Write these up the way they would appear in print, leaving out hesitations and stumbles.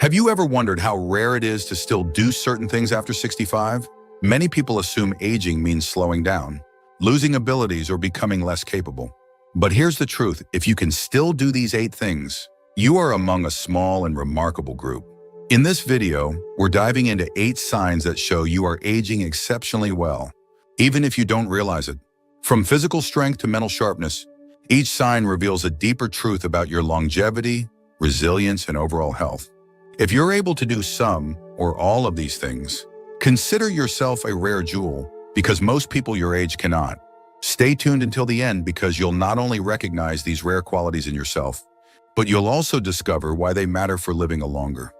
Have you ever wondered how rare it is to still do certain things after 65? Many people assume aging means slowing down, losing abilities, or becoming less capable. But here's the truth: if you can still do these 8 things, you are among a small and remarkable group. In this video, we're diving into 8 signs that show you are aging exceptionally well, even if you don't realize it. From physical strength to mental sharpness, each sign reveals a deeper truth about your longevity, resilience, and overall health. If you're able to do some or all of these things, consider yourself a rare jewel, because most people your age cannot. Stay tuned until the end, because you'll not only recognize these rare qualities in yourself, but you'll also discover why they matter for living a longer,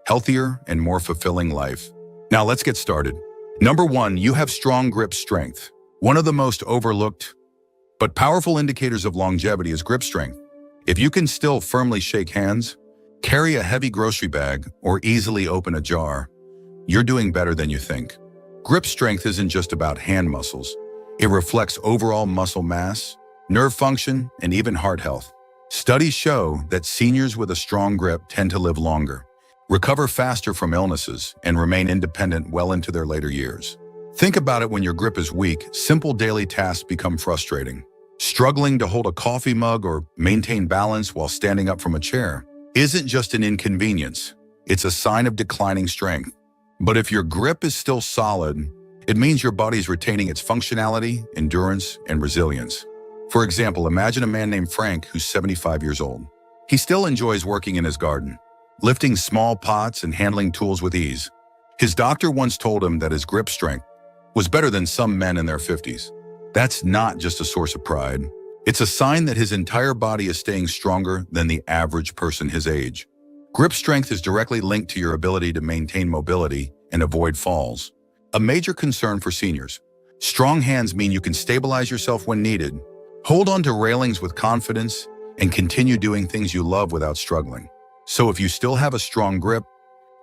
healthier, and more fulfilling life. Now let's get started. Number 1, you have strong grip strength. One of the most overlooked but powerful indicators of longevity is grip strength. If you can still firmly shake hands, carry a heavy grocery bag, or easily open a jar, you're doing better than you think. Grip strength isn't just about hand muscles. It reflects overall muscle mass, nerve function, and even heart health. Studies show that seniors with a strong grip tend to live longer, recover faster from illnesses, and remain independent well into their later years. Think about it: when your grip is weak, simple daily tasks become frustrating. Struggling to hold a coffee mug or maintain balance while standing up from a chair isn't just an inconvenience, it's a sign of declining strength. But if your grip is still solid, it means your body's retaining its functionality, endurance, and resilience. For example, imagine a man named Frank who's 75 years old. He still enjoys working in his garden, lifting small pots and handling tools with ease. His doctor once told him that his grip strength was better than some men in their 50s. That's not just a source of pride. It's a sign that his entire body is staying stronger than the average person his age. Grip strength is directly linked to your ability to maintain mobility and avoid falls, a major concern for seniors. Strong hands mean you can stabilize yourself when needed, hold on to railings with confidence, and continue doing things you love without struggling. So if you still have a strong grip,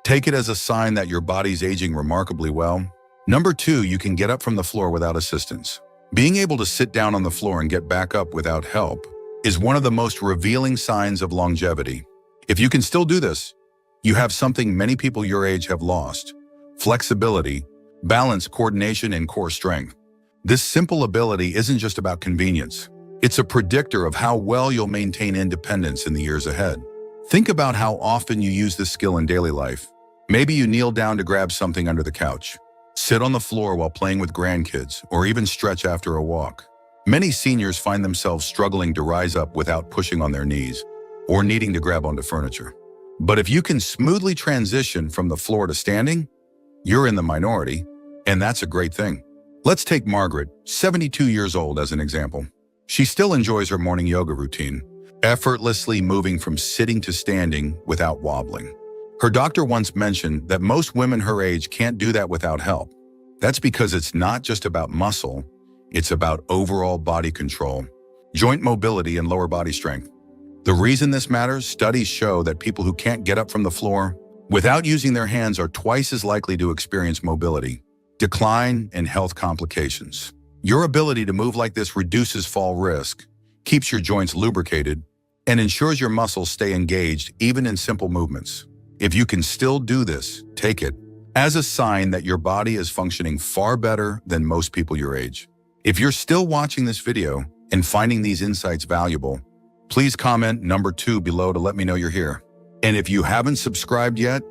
take it as a sign that your body's aging remarkably well. Number 2, you can get up from the floor without assistance. Being able to sit down on the floor and get back up without help is one of the most revealing signs of longevity. If you can still do this, you have something many people your age have lost: flexibility, balance, coordination, and core strength. This simple ability isn't just about convenience. It's a predictor of how well you'll maintain independence in the years ahead. Think about how often you use this skill in daily life. Maybe you kneel down to grab something under the couch, sit on the floor while playing with grandkids, or even stretch after a walk. Many seniors find themselves struggling to rise up without pushing on their knees or needing to grab onto furniture. But if you can smoothly transition from the floor to standing, you're in the minority, and that's a great thing. Let's take Margaret, 72 years old, as an example. She still enjoys her morning yoga routine, effortlessly moving from sitting to standing without wobbling. Her doctor once mentioned that most women her age can't do that without help. That's because it's not just about muscle, it's about overall body control, joint mobility, and lower body strength. The reason this matters: studies show that people who can't get up from the floor without using their hands are twice as likely to experience mobility decline and health complications. Your ability to move like this reduces fall risk, keeps your joints lubricated, and ensures your muscles stay engaged even in simple movements. If you can still do this, take it as a sign that your body is functioning far better than most people your age. If you're still watching this video and finding these insights valuable, please comment number 2 below to let me know you're here. And if you haven't subscribed yet,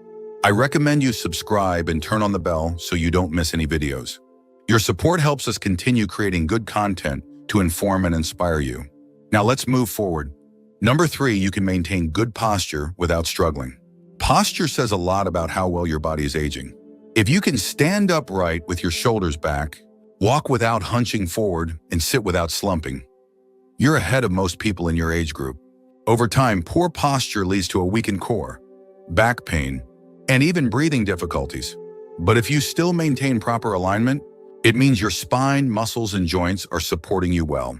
I recommend you subscribe and turn on the bell so you don't miss any videos. Your support helps us continue creating good content to inform and inspire you. Now let's move forward. Number 3, you can maintain good posture without struggling. Posture says a lot about how well your body is aging. If you can stand upright with your shoulders back, walk without hunching forward, and sit without slumping, you're ahead of most people in your age group. Over time, poor posture leads to a weakened core, back pain, and even breathing difficulties. But if you still maintain proper alignment, it means your spine, muscles, and joints are supporting you well,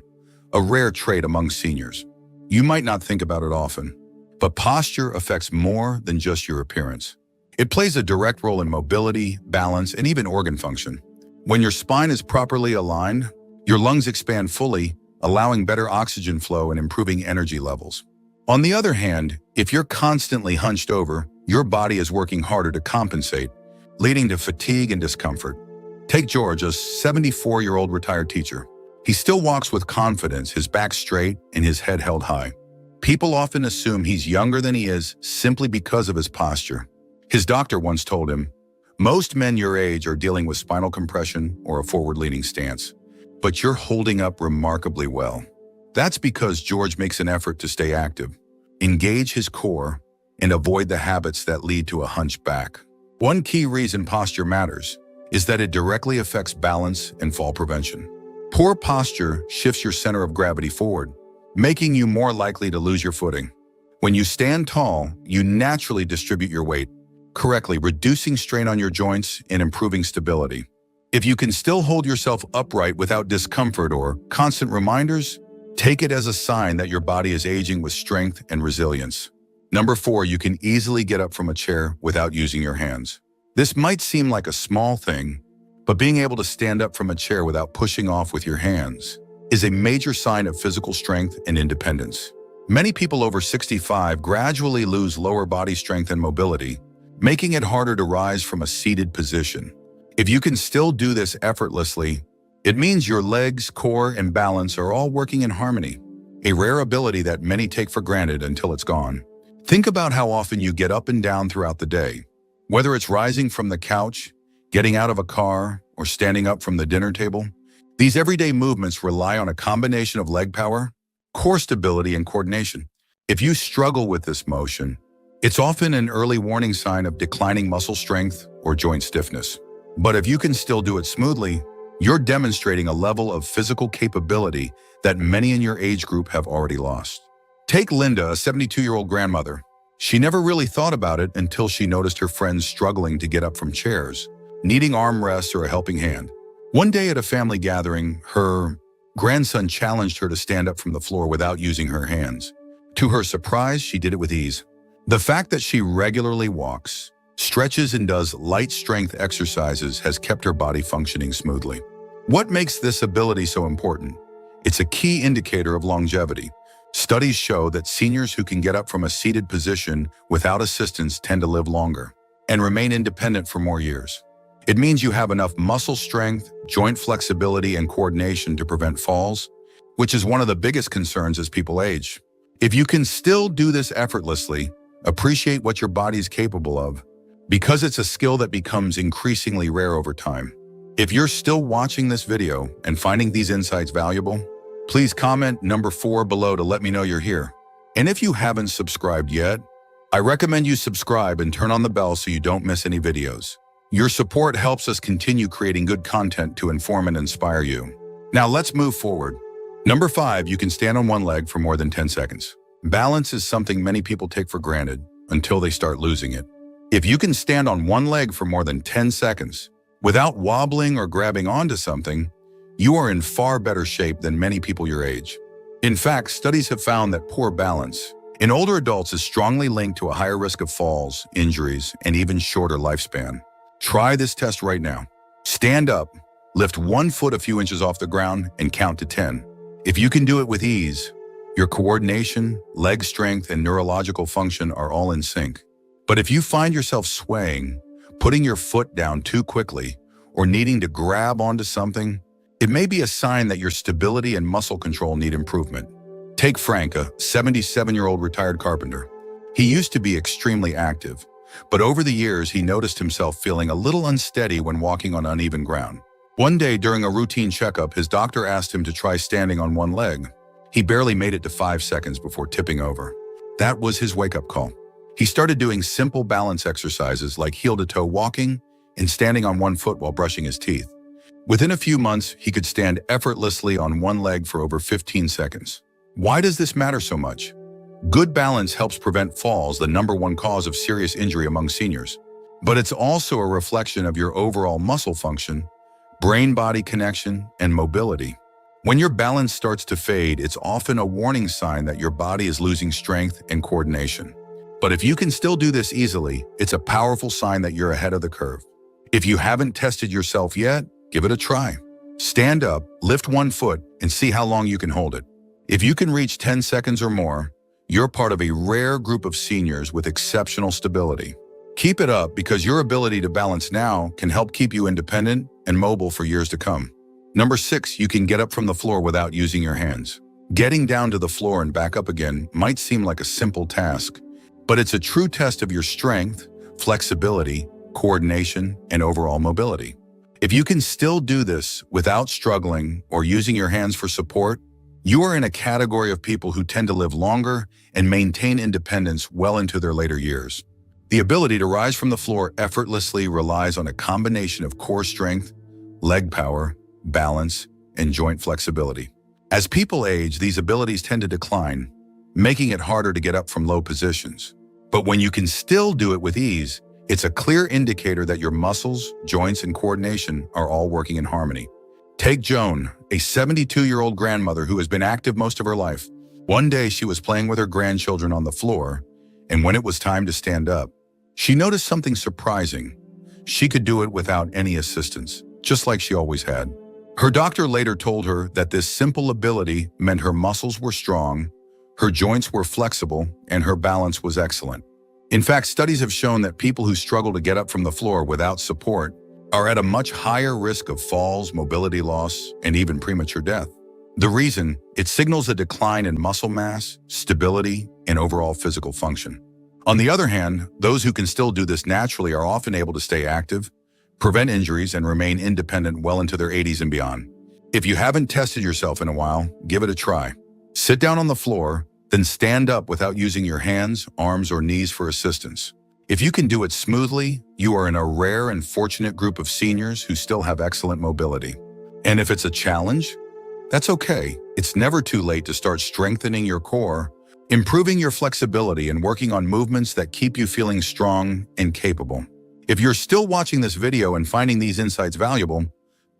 a rare trait among seniors. You might not think about it often, but posture affects more than just your appearance. It plays a direct role in mobility, balance, and even organ function. When your spine is properly aligned, your lungs expand fully, allowing better oxygen flow and improving energy levels. On the other hand, if you're constantly hunched over, your body is working harder to compensate, leading to fatigue and discomfort. Take George, a 74-year-old retired teacher. He still walks with confidence, his back straight and his head held high. People often assume he's younger than he is simply because of his posture. His doctor once told him, "Most men your age are dealing with spinal compression or a forward-leaning stance, but you're holding up remarkably well." That's because George makes an effort to stay active, engage his core, and avoid the habits that lead to a hunched back. One key reason posture matters is that it directly affects balance and fall prevention. Poor posture shifts your center of gravity forward, making you more likely to lose your footing. When you stand tall, you naturally distribute your weight correctly, reducing strain on your joints and improving stability. If you can still hold yourself upright without discomfort or constant reminders, take it as a sign that your body is aging with strength and resilience. Number 4, you can easily get up from a chair without using your hands. This might seem like a small thing, but being able to stand up from a chair without pushing off with your hands is a major sign of physical strength and independence. Many people over 65 gradually lose lower body strength and mobility, making it harder to rise from a seated position. If you can still do this effortlessly, it means your legs, core, and balance are all working in harmony, a rare ability that many take for granted until it's gone. Think about how often you get up and down throughout the day. Whether it's rising from the couch, getting out of a car, or standing up from the dinner table, these everyday movements rely on a combination of leg power, core stability, and coordination. If you struggle with this motion, it's often an early warning sign of declining muscle strength or joint stiffness. But if you can still do it smoothly, you're demonstrating a level of physical capability that many in your age group have already lost. Take Linda, a 72-year-old grandmother. She never really thought about it until she noticed her friends struggling to get up from chairs, needing armrests or a helping hand. One day at a family gathering, her grandson challenged her to stand up from the floor without using her hands. To her surprise, she did it with ease. The fact that she regularly walks, stretches, and does light strength exercises has kept her body functioning smoothly. What makes this ability so important? It's a key indicator of longevity. Studies show that seniors who can get up from a seated position without assistance tend to live longer and remain independent for more years. It means you have enough muscle strength, joint flexibility, and coordination to prevent falls, which is one of the biggest concerns as people age. If you can still do this effortlessly, appreciate what your body is capable of, because it's a skill that becomes increasingly rare over time. If you're still watching this video and finding these insights valuable, please comment number 4 below to let me know you're here. And if you haven't subscribed yet, I recommend you subscribe and turn on the bell so you don't miss any videos. Your support helps us continue creating good content to inform and inspire you. Now let's move forward. Number 5, you can stand on one leg for more than 10 seconds. Balance is something many people take for granted until they start losing it. If you can stand on one leg for more than 10 seconds without wobbling or grabbing onto something, you are in far better shape than many people your age. In fact, studies have found that poor balance in older adults is strongly linked to a higher risk of falls, injuries, and even shorter lifespan. Try this test right now. Stand up, lift one foot a few inches off the ground, and count to 10. If you can do it with ease, your coordination, leg strength, and neurological function are all in sync. But if you find yourself swaying, putting your foot down too quickly, or needing to grab onto something, it may be a sign that your stability and muscle control need improvement. Take Frank, a 77-year-old retired carpenter. He used to be extremely active, but over the years he noticed himself feeling a little unsteady when walking on uneven ground. One day during a routine checkup, his doctor asked him to try standing on one leg. He barely made it to 5 seconds before tipping over. That was his wake-up call. He started doing simple balance exercises like heel-to-toe walking and standing on one foot while brushing his teeth. Within a few months, he could stand effortlessly on one leg for over 15 seconds. Why does this matter so much? Good balance helps prevent falls, the #1 cause of serious injury among seniors. But it's also a reflection of your overall muscle function, brain-body connection, and mobility. When your balance starts to fade, it's often a warning sign that your body is losing strength and coordination. But if you can still do this easily, it's a powerful sign that you're ahead of the curve. If you haven't tested yourself yet, give it a try. Stand up, lift one foot, and see how long you can hold it. If you can reach 10 seconds or more, You're part of a rare group of seniors with exceptional stability. Keep it up because your ability to balance now can help keep you independent and mobile for years to come. Number 6, you can get up from the floor without using your hands. Getting down to the floor and back up again might seem like a simple task, but it's a true test of your strength, flexibility, coordination, and overall mobility. If you can still do this without struggling or using your hands for support, you are in a category of people who tend to live longer and maintain independence well into their later years. The ability to rise from the floor effortlessly relies on a combination of core strength, leg power, balance, and joint flexibility. As people age, these abilities tend to decline, making it harder to get up from low positions. But when you can still do it with ease, it's a clear indicator that your muscles, joints, and coordination are all working in harmony. Take Joan, a 72-year-old grandmother who has been active most of her life. One day she was playing with her grandchildren on the floor, and when it was time to stand up, she noticed something surprising. She could do it without any assistance, just like she always had. Her doctor later told her that this simple ability meant her muscles were strong, her joints were flexible, and her balance was excellent. In fact, studies have shown that people who struggle to get up from the floor without support are at a much higher risk of falls, mobility loss, and even premature death. The reason? It signals a decline in muscle mass, stability, and overall physical function. On the other hand, those who can still do this naturally are often able to stay active, prevent injuries, and remain independent well into their 80s and beyond. If you haven't tested yourself in a while, give it a try. Sit down on the floor, then stand up without using your hands, arms, or knees for assistance. If you can do it smoothly, you are in a rare and fortunate group of seniors who still have excellent mobility. And if it's a challenge, that's okay. It's never too late to start strengthening your core, improving your flexibility, and working on movements that keep you feeling strong and capable. If you're still watching this video and finding these insights valuable,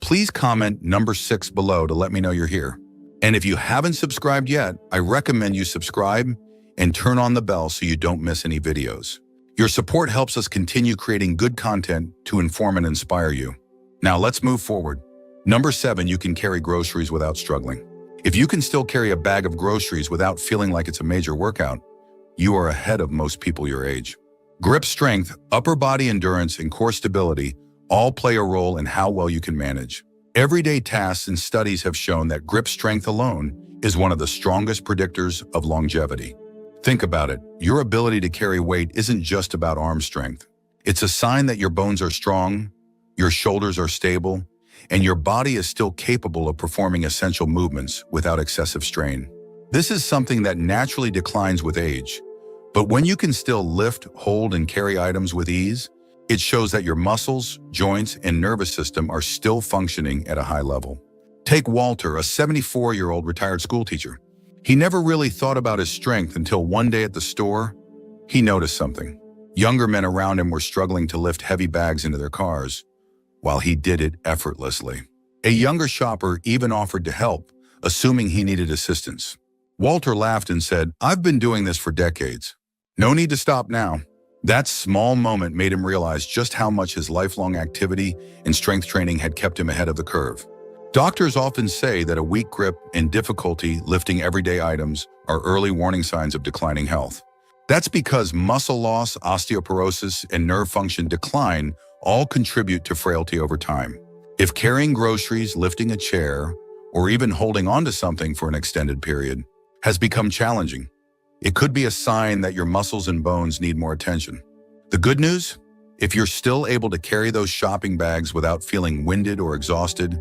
please comment number 6 below to let me know you're here. And if you haven't subscribed yet, I recommend you subscribe and turn on the bell so you don't miss any videos. Your support helps us continue creating good content to inform and inspire you. Now let's move forward. Number 7, you can carry groceries without struggling. If you can still carry a bag of groceries without feeling like it's a major workout, you are ahead of most people your age. Grip strength, upper body endurance, and core stability all play a role in how well you can manage. Everyday tasks and studies have shown that grip strength alone is one of the strongest predictors of longevity. Think about it. Your ability to carry weight isn't just about arm strength. It's a sign that your bones are strong, your shoulders are stable, and your body is still capable of performing essential movements without excessive strain. This is something that naturally declines with age. But when you can still lift, hold, and carry items with ease, it shows that your muscles, joints, and nervous system are still functioning at a high level. Take Walter, a 74-year-old retired schoolteacher. He never really thought about his strength until one day at the store, he noticed something. Younger men around him were struggling to lift heavy bags into their cars, while he did it effortlessly. A younger shopper even offered to help, assuming he needed assistance. Walter laughed and said, "I've been doing this for decades. No need to stop now." That small moment made him realize just how much his lifelong activity and strength training had kept him ahead of the curve. Doctors often say that a weak grip and difficulty lifting everyday items are early warning signs of declining health. That's because muscle loss, osteoporosis, and nerve function decline all contribute to frailty over time. If carrying groceries, lifting a chair, or even holding onto something for an extended period has become challenging, it could be a sign that your muscles and bones need more attention. The good news? If you're still able to carry those shopping bags without feeling winded or exhausted,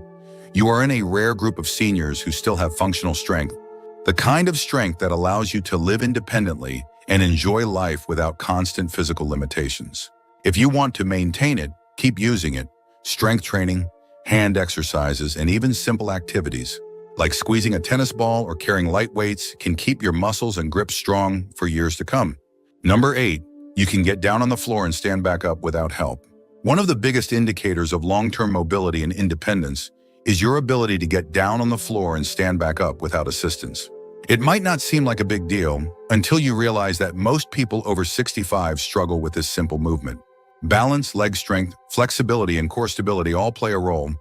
you are in a rare group of seniors who still have functional strength, the kind of strength that allows you to live independently and enjoy life without constant physical limitations. If you want to maintain it, keep using it. Strength training, hand exercises, and even simple activities like squeezing a tennis ball or carrying light weights can keep your muscles and grip strong for years to come. Number 8, you can get down on the floor and stand back up without help. One of the biggest indicators of long-term mobility and independence is your ability to get down on the floor and stand back up without assistance. It might not seem like a big deal until you realize that most people over 65 struggle with this simple movement. Balance, leg strength, flexibility, and core stability all play a role,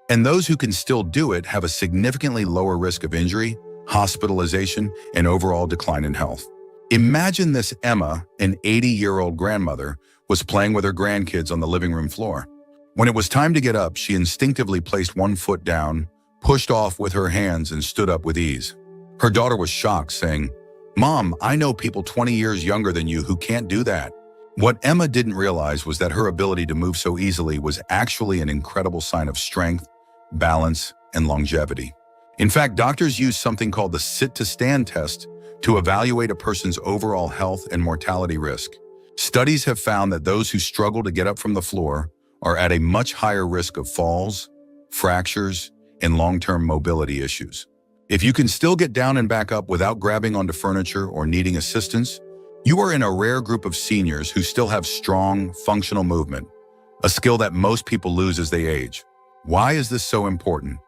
and those who can still do it have a significantly lower risk of injury, hospitalization, and overall decline in health. Imagine this: Emma, an 80-year-old grandmother, was playing with her grandkids on the living room floor. When it was time to get up, she instinctively placed one foot down, pushed off with her hands, and stood up with ease. Her daughter was shocked, saying, "Mom, I know people 20 years younger than you who can't do that." What Emma didn't realize was that her ability to move so easily was actually an incredible sign of strength, balance, and longevity. In fact, doctors use something called the sit-to-stand test to evaluate a person's overall health and mortality risk. Studies have found that those who struggle to get up from the floor are at a much higher risk of falls, fractures, and long-term mobility issues. If you can still get down and back up without grabbing onto furniture or needing assistance, you are in a rare group of seniors who still have strong, functional movement, a skill that most people lose as they age. Why is this so important?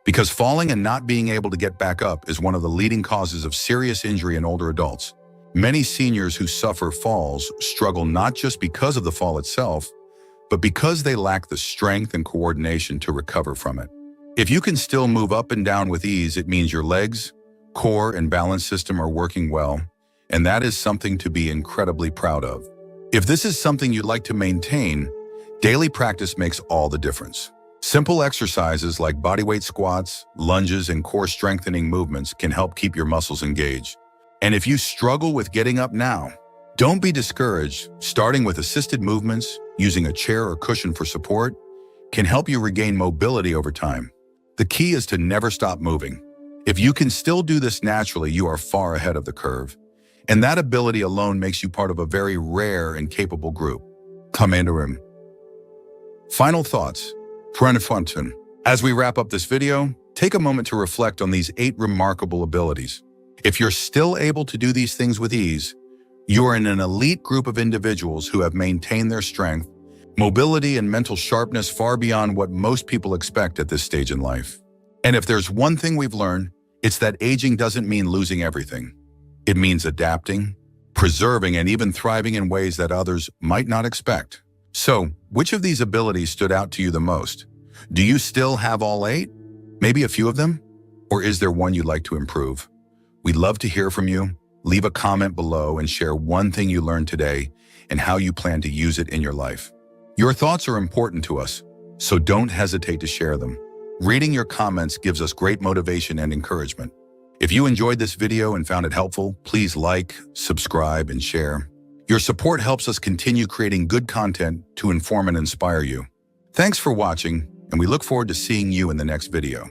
Because falling and not being able to get back up is one of the leading causes of serious injury in older adults. Many seniors who suffer falls struggle not just because of the fall itself, but because they lack the strength and coordination to recover from it. If you can still move up and down with ease, it means your legs, core, and balance system are working well, and that is something to be incredibly proud of. If this is something you'd like to maintain, daily practice makes all the difference. Simple exercises like bodyweight squats, lunges, and core strengthening movements can help keep your muscles engaged. And if you struggle with getting up now, don't be discouraged. Starting with assisted movements, using a chair or cushion for support, can help you regain mobility over time. The key is to never stop moving. If you can still do this naturally, you are far ahead of the curve. And that ability alone makes you part of a very rare and capable group. Commanderim. Final thoughts. As we wrap up this video, take a moment to reflect on these 8 remarkable abilities. If you're still able to do these things with ease, you are in an elite group of individuals who have maintained their strength, mobility, and mental sharpness far beyond what most people expect at this stage in life. And if there's one thing we've learned, it's that aging doesn't mean losing everything. It means adapting, preserving, and even thriving in ways that others might not expect. So, which of these abilities stood out to you the most? Do you still have all 8? Maybe a few of them? Or is there one you'd like to improve? We'd love to hear from you. Leave a comment below and share one thing you learned today and how you plan to use it in your life. Your thoughts are important to us, so don't hesitate to share them. Reading your comments gives us great motivation and encouragement. If you enjoyed this video and found it helpful, please like, subscribe, and share. Your support helps us continue creating good content to inform and inspire you. Thanks for watching, and we look forward to seeing you in the next video.